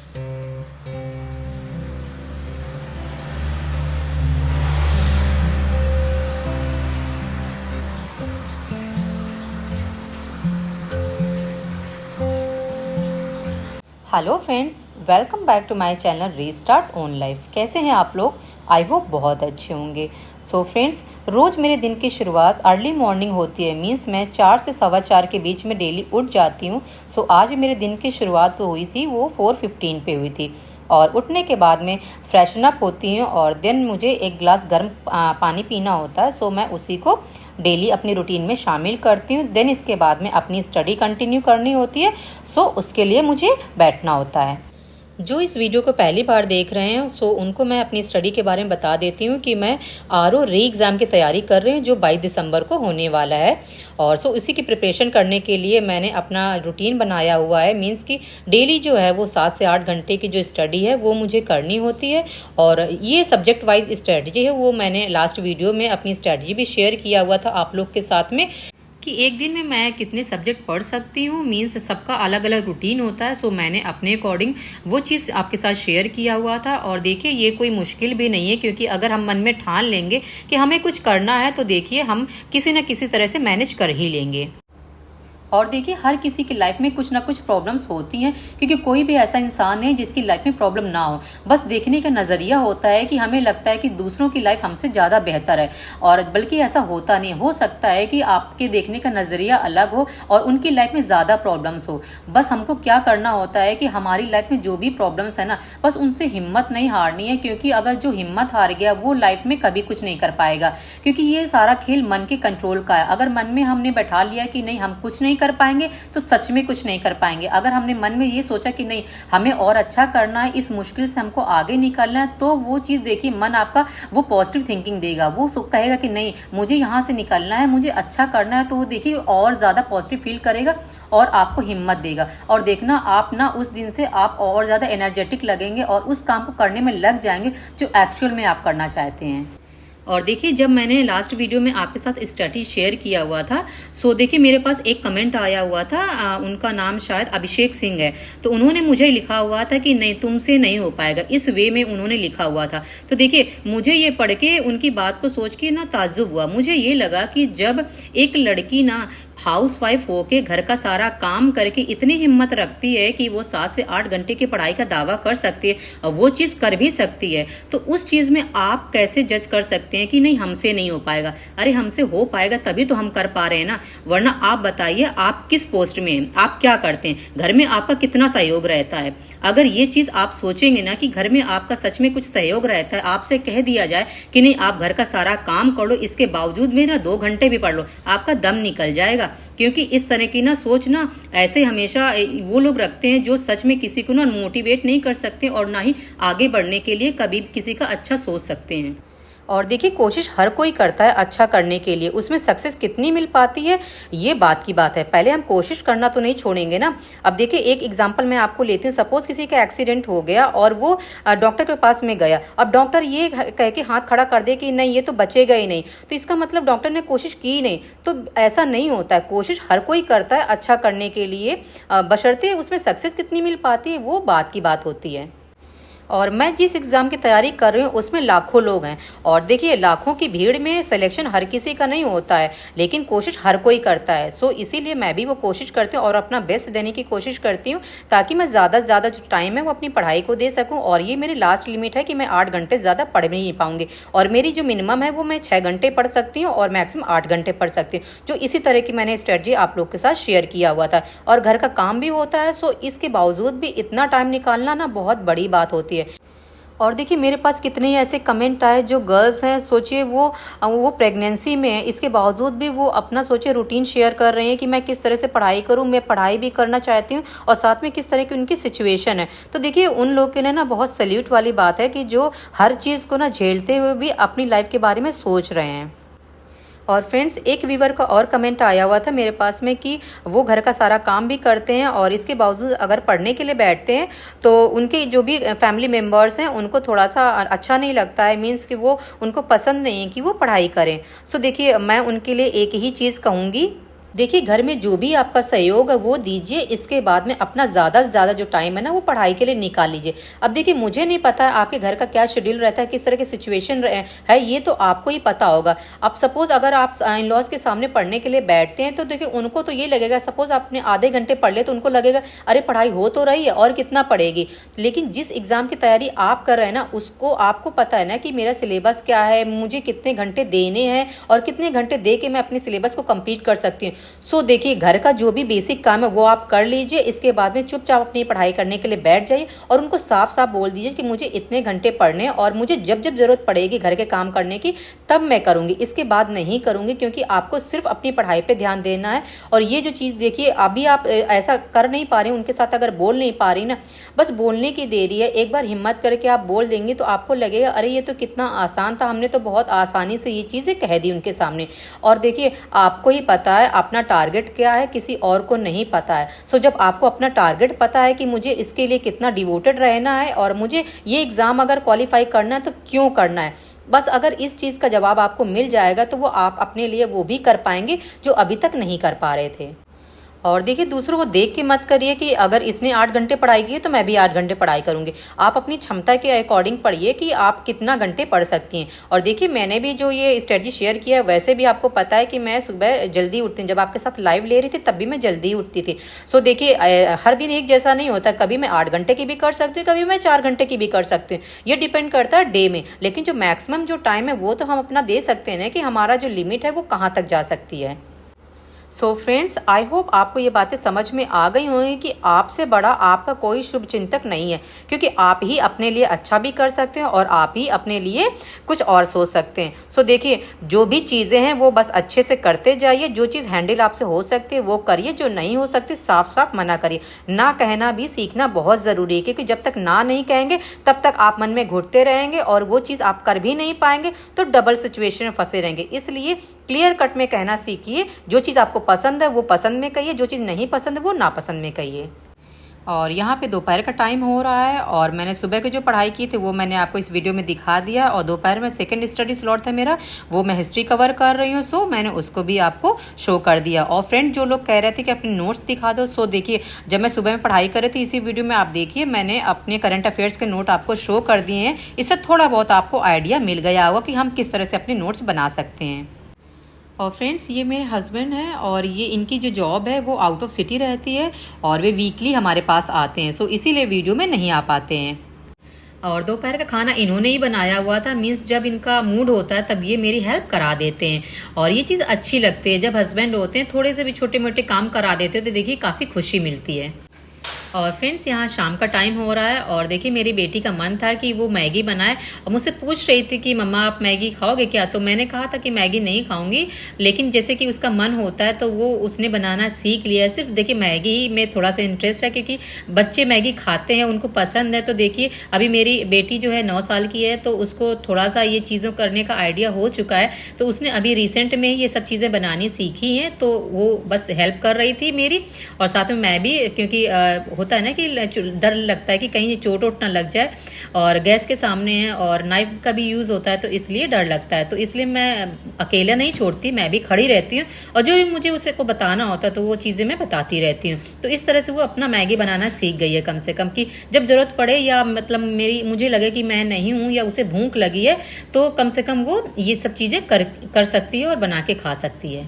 Hello friends, welcome back to my channel restart own life. कैसे हैं आप लोग? आई होप बहुत अच्छे होंगे। सो फ्रेंड्स, रोज़ मेरे दिन की शुरुआत अर्ली मॉर्निंग होती है। मींस मैं 4 से 4:15 के बीच में डेली उठ जाती हूँ। सो आज मेरे दिन की शुरुआत हुई थी वो 4:15 पे हुई थी। और उठने के बाद में फ्रेशन अप होती हूँ और देन मुझे एक गिलास गर्म पानी पीना होता है। सो मैं उसी को डेली अपनी रूटीन में शामिल करती हूँ। देन इसके बाद में अपनी स्टडी कंटिन्यू करनी होती है। सो उसके लिए मुझे बैठना होता है। जो इस वीडियो को पहली बार देख रहे हैं सो उनको मैं अपनी स्टडी के बारे में बता देती हूँ कि मैं आरओ री एग्ज़ाम की तैयारी कर रही हूँ जो 22 दिसंबर को होने वाला है। और सो इसी की प्रिपरेशन करने के लिए मैंने अपना रूटीन बनाया हुआ है। मींस कि डेली जो है वो 7 से 8 घंटे की जो स्टडी है वो मुझे करनी होती है। और ये सब्जेक्ट वाइज स्ट्रेटजी है, वो मैंने लास्ट वीडियो में अपनी स्ट्रेटजी भी शेयर किया हुआ था आप लोग के साथ में कि एक दिन में मैं कितने सब्जेक्ट पढ़ सकती हूँ। मीन्स सबका अलग अलग रूटीन होता है। सो मैंने अपने अकॉर्डिंग वो चीज़ आपके साथ शेयर किया हुआ था। और देखिए, ये कोई मुश्किल भी नहीं है, क्योंकि अगर हम मन में ठान लेंगे कि हमें कुछ करना है तो देखिए हम किसी न किसी तरह से मैनेज कर ही लेंगे। और देखिए, हर किसी की लाइफ में कुछ ना कुछ प्रॉब्लम्स होती हैं, क्योंकि कोई भी ऐसा इंसान नहीं जिसकी लाइफ में प्रॉब्लम ना हो। बस देखने का नज़रिया होता है कि हमें लगता है कि दूसरों की लाइफ हमसे ज़्यादा बेहतर है, और बल्कि ऐसा होता नहीं। हो सकता है कि आपके देखने का नज़रिया अलग हो और उनकी लाइफ में ज़्यादा प्रॉब्लम्स हो। बस हमको क्या करना होता है कि हमारी लाइफ में जो भी प्रॉब्लम्स है ना, बस उनसे हिम्मत नहीं हारनी है। क्योंकि अगर जो हिम्मत हार गया वो लाइफ में कभी कुछ नहीं कर पाएगा, क्योंकि ये सारा खेल मन के कंट्रोल का है। अगर मन में हमने बैठा लिया कि नहीं हम कुछ नहीं कर पाएंगे तो सच में कुछ नहीं कर पाएंगे। अगर हमने मन में ये सोचा कि नहीं हमें और अच्छा करना है, इस मुश्किल से हमको आगे निकलना है, तो वो चीज़ देखिए मन आपका वो पॉजिटिव थिंकिंग देगा। वो कहेगा कि नहीं मुझे यहाँ से निकलना है, मुझे अच्छा करना है, तो वो देखिए और ज़्यादा पॉजिटिव फील करेगा और आपको हिम्मत देगा। और देखना आप ना उस दिन से आप और ज़्यादा एनर्जेटिक लगेंगे और उस काम को करने में लग जाएंगे जो एक्चुअल में आप करना चाहते हैं। और देखिए, जब मैंने लास्ट वीडियो में आपके साथ स्ट्रेटजी शेयर किया हुआ था, सो देखिए मेरे पास एक कमेंट आया हुआ था। उनका नाम शायद अभिषेक सिंह है। तो उन्होंने मुझे लिखा हुआ था कि नहीं तुमसे नहीं हो पाएगा, इस वे में उन्होंने लिखा हुआ था। तो देखिए, मुझे ये पढ़ के उनकी बात को सोच के ना ताज्जुब हुआ। मुझे ये लगा कि जब एक लड़की ना हाउस वाइफ होके घर का सारा काम करके इतनी हिम्मत रखती है कि वो 7 से 8 घंटे की पढ़ाई का दावा कर सकती है और वो चीज़ कर भी सकती है, तो उस चीज़ में आप कैसे जज कर सकते हैं कि नहीं हमसे नहीं हो पाएगा? अरे हमसे हो पाएगा तभी तो हम कर पा रहे हैं ना। वरना आप बताइए आप किस पोस्ट में हैं, आप क्या करते हैं, घर में आपका कितना सहयोग रहता है? अगर ये चीज़ आप सोचेंगे ना कि घर में आपका सच में कुछ सहयोग रहता है, आपसे कह दिया जाए कि नहीं आप घर का सारा काम कर लो, इसके बावजूद भी ना 2 घंटे भी पढ़ लो, आपका दम निकल जाएगा। क्योंकि इस तरह की ना सोच ना ऐसे हमेशा वो लोग रखते हैं जो सच में किसी को ना मोटिवेट नहीं कर सकते और ना ही आगे बढ़ने के लिए कभी किसी का अच्छा सोच सकते हैं। और देखिए, कोशिश हर कोई करता है अच्छा करने के लिए, उसमें सक्सेस कितनी मिल पाती है ये बात की बात है। पहले हम कोशिश करना तो नहीं छोड़ेंगे ना। अब देखिए, एक एग्जांपल मैं आपको लेती हूँ। सपोज किसी का एक्सीडेंट हो गया और वो डॉक्टर के पास में गया। अब डॉक्टर ये कह के हाथ खड़ा कर दे कि नहीं ये तो बचेगा ही नहीं, तो इसका मतलब डॉक्टर ने कोशिश की नहीं। तो ऐसा नहीं होता है, कोशिश हर कोई करता है अच्छा करने के लिए, बशर्ते उसमें सक्सेस कितनी मिल पाती है वो बात की बात होती है। और मैं जिस एग्ज़ाम की तैयारी कर रही हूँ उसमें लाखों लोग हैं, और देखिए लाखों की भीड़ में सिलेक्शन हर किसी का नहीं होता है, लेकिन कोशिश हर कोई करता है। सो इसीलिए मैं भी वो कोशिश करती हूँ और अपना बेस्ट देने की कोशिश करती हूँ, ताकि मैं ज़्यादा से ज़्यादा जो टाइम है वो अपनी पढ़ाई को दे सकूँ। और ये मेरी लास्ट लिमिट है कि मैं 8 घंटे ज़्यादा पढ़ भी नहीं पाऊँगी, और मेरी जो मिनिमम है वो मैं 6 घंटे पढ़ सकती हूँ और मैक्सिमम 8 घंटे पढ़ सकती हूँ। जो इसी तरह की मैंने स्ट्रेटजी आप लोग के साथ शेयर किया हुआ था। और घर का काम भी होता है, सो इसके बावजूद भी इतना टाइम निकालना ना बहुत बड़ी बात होती है। और देखिए, मेरे पास कितने ही ऐसे कमेंट आए जो गर्ल्स हैं, सोचिए वो प्रेगनेंसी में है, इसके बावजूद भी वो अपना सोचिए रूटीन शेयर कर रहे हैं कि मैं किस तरह से पढ़ाई करूं, मैं पढ़ाई भी करना चाहती हूं और साथ में किस तरह की उनकी सिचुएशन है। तो देखिए, उन लोग के लिए ना बहुत सैल्यूट वाली बात है कि जो हर चीज़ को ना झेलते हुए भी अपनी लाइफ के बारे में सोच रहे हैं। और फ्रेंड्स, एक व्यूवर का और कमेंट आया हुआ था मेरे पास में कि वो घर का सारा काम भी करते हैं और इसके बावजूद अगर पढ़ने के लिए बैठते हैं तो उनके जो भी फैमिली मेम्बर्स हैं उनको थोड़ा सा अच्छा नहीं लगता है। मीन्स कि वो उनको पसंद नहीं है कि वो पढ़ाई करें। सो देखिए, मैं उनके लिए एक ही चीज़ कहूँगी, देखिए घर में जो भी आपका सहयोग है वो दीजिए, इसके बाद में अपना ज़्यादा से ज़्यादा जो टाइम है ना वो पढ़ाई के लिए निकाल लीजिए। अब देखिए मुझे नहीं पता है आपके घर का क्या शेड्यूल रहता है, किस तरह की सिचुएशन है, ये तो आपको ही पता होगा। अब सपोज अगर आप इन लॉज के सामने पढ़ने के लिए बैठते हैं तो देखिए उनको तो ये लगेगा, सपोज आपने आधे घंटे पढ़ ले तो उनको लगेगा अरे पढ़ाई हो तो रही है और कितना पढ़ेगी। लेकिन जिस एग्जाम की तैयारी आप कर रहे हैं ना उसको आपको पता है ना कि मेरा सिलेबस क्या है, मुझे कितने घंटे देने हैं और कितने घंटे दे के मैं अपने सिलेबस को कंप्लीट कर सकती हूँ। सो देखिए घर का जो भी बेसिक काम है वो आप कर लीजिए, इसके बाद में चुपचाप अपनी पढ़ाई करने के लिए बैठ जाइए और उनको साफ साफ बोल दीजिए कि मुझे इतने घंटे पढ़ने और मुझे जब जब जरूरत पड़ेगी घर के काम करने की तब मैं करूंगी, इसके बाद नहीं करूंगी, क्योंकि आपको सिर्फ अपनी पढ़ाई पे ध्यान देना है। और ये जो चीज़ देखिए अभी आप ऐसा कर नहीं पा रहे, उनके साथ अगर बोल नहीं पा रही ना, बस बोलने की देरी है। एक बार हिम्मत करके आप बोल देंगे तो आपको लगेगा अरे ये तो कितना आसान था, हमने तो बहुत आसानी से ये चीज़ें कह दी उनके सामने। और देखिए आपको ही पता है अपना टारगेट क्या है, किसी और को नहीं पता है। सो जब आपको अपना टारगेट पता है कि मुझे इसके लिए कितना डिवोटेड रहना है और मुझे ये एग्ज़ाम अगर क्वालिफाई करना है तो क्यों करना है, बस अगर इस चीज़ का जवाब आपको मिल जाएगा तो वो आप अपने लिए वो भी कर पाएंगे जो अभी तक नहीं कर पा रहे थे। और देखिए दूसरों को देख के मत करिए कि अगर इसने 8 घंटे पढ़ाई की है तो मैं भी 8 घंटे पढ़ाई करूंगी। आप अपनी क्षमता के अकॉर्डिंग पढ़िए कि आप कितना घंटे पढ़ सकती हैं। और देखिए मैंने भी जो ये स्ट्रेटजी शेयर किया है, वैसे भी आपको पता है कि मैं सुबह जल्दी उठती हूँ, जब आपके साथ लाइव ले रही थी तब भी मैं जल्दी उठती थी। सो देखिए हर दिन एक जैसा नहीं होता, कभी मैं 8 घंटे की भी कर सकती हूँ, कभी मैं 4 घंटे की भी कर सकती हूँ, ये डिपेंड करता है डे में। लेकिन जो मैक्सिमम जो टाइम है वो तो हम अपना दे सकते हैं ना कि हमारा जो लिमिट है वो कहाँ तक जा सकती है। सो फ्रेंड्स आई होप आपको ये बातें समझ में आ गई होंगी कि आपसे बड़ा आपका कोई शुभ चिंतक नहीं है, क्योंकि आप ही अपने लिए अच्छा भी कर सकते हैं और आप ही अपने लिए कुछ और सोच सकते हैं। सो देखिए जो भी चीज़ें हैं वो बस अच्छे से करते जाइए, जो चीज़ हैंडल आपसे हो सकती है वो करिए, जो नहीं हो सकती साफ साफ मना करिए। ना कहना भी सीखना बहुत ज़रूरी है, क्योंकि जब तक ना नहीं कहेंगे तब तक आप मन में घुटते रहेंगे और वो चीज़ आप कर भी नहीं पाएंगे तो डबल सिचुएशन में फंसे रहेंगे। इसलिए क्लियर कट में कहना सीखिए, जो चीज़ आपको पसंद है वो पसंद में कहिए, जो चीज़ नहीं पसंद है वो नापसंद में कहिए। और यहाँ पे दोपहर का टाइम हो रहा है और मैंने सुबह की जो पढ़ाई की थी वो मैंने आपको इस वीडियो में दिखा दिया, और दोपहर में सेकंड स्टडी स्लॉट था मेरा, वो मैं हिस्ट्री कवर कर रही हूँ, सो मैंने उसको भी आपको शो कर दिया। और फ्रेंड जो लोग कह रहे थे कि अपने नोट्स दिखा दो, सो देखिए जब मैं सुबह में पढ़ाई कर रही थी इसी वीडियो में आप देखिए मैंने अपने करंट अफेयर्स के नोट आपको शो कर दिए हैं। इससे थोड़ा बहुत आपको आइडिया मिल गया होगा कि हम किस तरह से अपने नोट्स बना सकते हैं। और फ्रेंड्स ये मेरे हस्बैंड हैं और ये इनकी जो जॉब है वो आउट ऑफ सिटी रहती है और वे वीकली हमारे पास आते हैं, सो इसीलिए वीडियो में नहीं आ पाते हैं। और दोपहर का खाना इन्होंने ही बनाया हुआ था, मीन्स जब इनका मूड होता है तब ये मेरी हेल्प करा देते हैं और ये चीज़ अच्छी लगती है। जब हस्बैंड होते हैं थोड़े से भी छोटे मोटे काम करा देते हैं तो देखिए काफ़ी खुशी मिलती है। और फ्रेंड्स यहाँ शाम का टाइम हो रहा है और देखिए मेरी बेटी का मन था कि वो मैगी बनाए और मुझसे पूछ रही थी कि मम्मा आप मैगी खाओगे क्या, तो मैंने कहा था कि मैगी नहीं खाऊंगी, लेकिन जैसे कि उसका मन होता है तो वो उसने बनाना सीख लिया। सिर्फ देखिए मैगी में थोड़ा सा इंटरेस्ट है क्योंकि बच्चे मैगी खाते हैं, उनको पसंद है। तो देखिए अभी मेरी बेटी जो है 9 साल की है तो उसको थोड़ा सा ये चीज़ों करने का आइडिया हो चुका है, तो उसने अभी रिसेंट में ये सब चीज़ें बनानी सीखी हैं, तो वो बस हेल्प कर रही थी मेरी। और साथ में मैं भी, क्योंकि होता है ना कि डर लगता है कि कहीं चोट वोट ना लग जाए और गैस के सामने है और नाइफ का भी यूज़ होता है तो इसलिए डर लगता है, तो इसलिए मैं अकेला नहीं छोड़ती, मैं भी खड़ी रहती हूँ और जो भी मुझे उसे को बताना होता है तो वो चीज़ें मैं बताती रहती हूँ। तो इस तरह से वो अपना मैगी बनाना सीख गई है कम से कम, कि जब ज़रूरत पड़े या मतलब मुझे लगे कि मैं नहीं हूँ या उसे भूख लगी है तो कम से कम वो ये सब चीज़ें कर सकती है और बना के खा सकती है।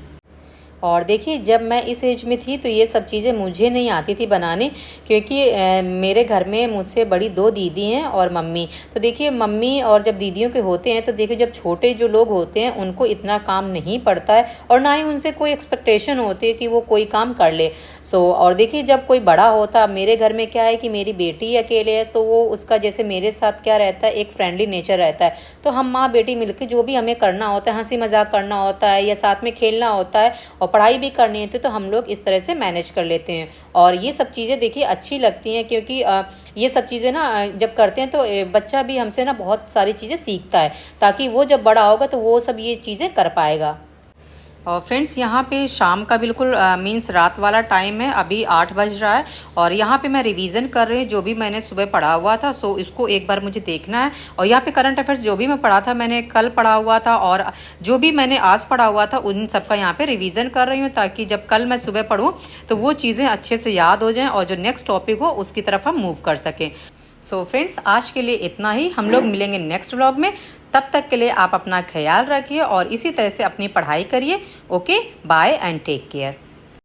और देखिए जब मैं इस एज में थी तो ये सब चीज़ें मुझे नहीं आती थी बनाने, क्योंकि मेरे घर में मुझसे बड़ी 2 दीदी हैं और मम्मी। तो देखिए मम्मी और जब दीदियों के होते हैं तो देखिए जब छोटे जो लोग होते हैं उनको इतना काम नहीं पड़ता है और ना ही उनसे कोई एक्सपेक्टेशन होती है कि वो कोई काम कर ले। और देखिए जब कोई बड़ा होता, मेरे घर में क्या है कि मेरी बेटी अकेले है तो वो उसका जैसे मेरे साथ क्या रहता है, एक फ्रेंडली नेचर रहता है। तो हम माँ बेटी मिलकर जो भी हमें करना होता है, हंसी मजाक करना होता है या साथ में खेलना होता है और पढ़ाई भी करनी होती है, तो हम लोग इस तरह से मैनेज कर लेते हैं। और ये सब चीज़ें देखिए अच्छी लगती हैं, क्योंकि ये सब चीज़ें ना जब करते हैं तो बच्चा भी हमसे ना बहुत सारी चीज़ें सीखता है, ताकि वो जब बड़ा होगा तो वो सब ये चीज़ें कर पाएगा। और फ्रेंड्स यहाँ पे शाम का बिल्कुल मीन्स रात वाला टाइम है, अभी 8 बज रहा है और यहाँ पे मैं रिवीजन कर रही हूँ जो भी मैंने सुबह पढ़ा हुआ था। सो इसको एक बार मुझे देखना है और यहाँ पे करंट अफेयर्स जो भी मैं पढ़ा था, मैंने कल पढ़ा हुआ था और जो भी मैंने आज पढ़ा हुआ था, उन सबका यहाँ पे रिवीजन कर रही हूँ ताकि जब कल मैं सुबह पढ़ूँ तो वो चीज़ें अच्छे से याद हो जाएँ और जो नेक्स्ट टॉपिक हो उसकी तरफ हम मूव कर सकें। सो फ्रेंड्स, आज के लिए इतना ही। हम लोग मिलेंगे नेक्स्ट व्लॉग में। तब तक के लिए आप अपना ख्याल रखिए और इसी तरह से अपनी पढ़ाई करिए। Okay, bye and take care.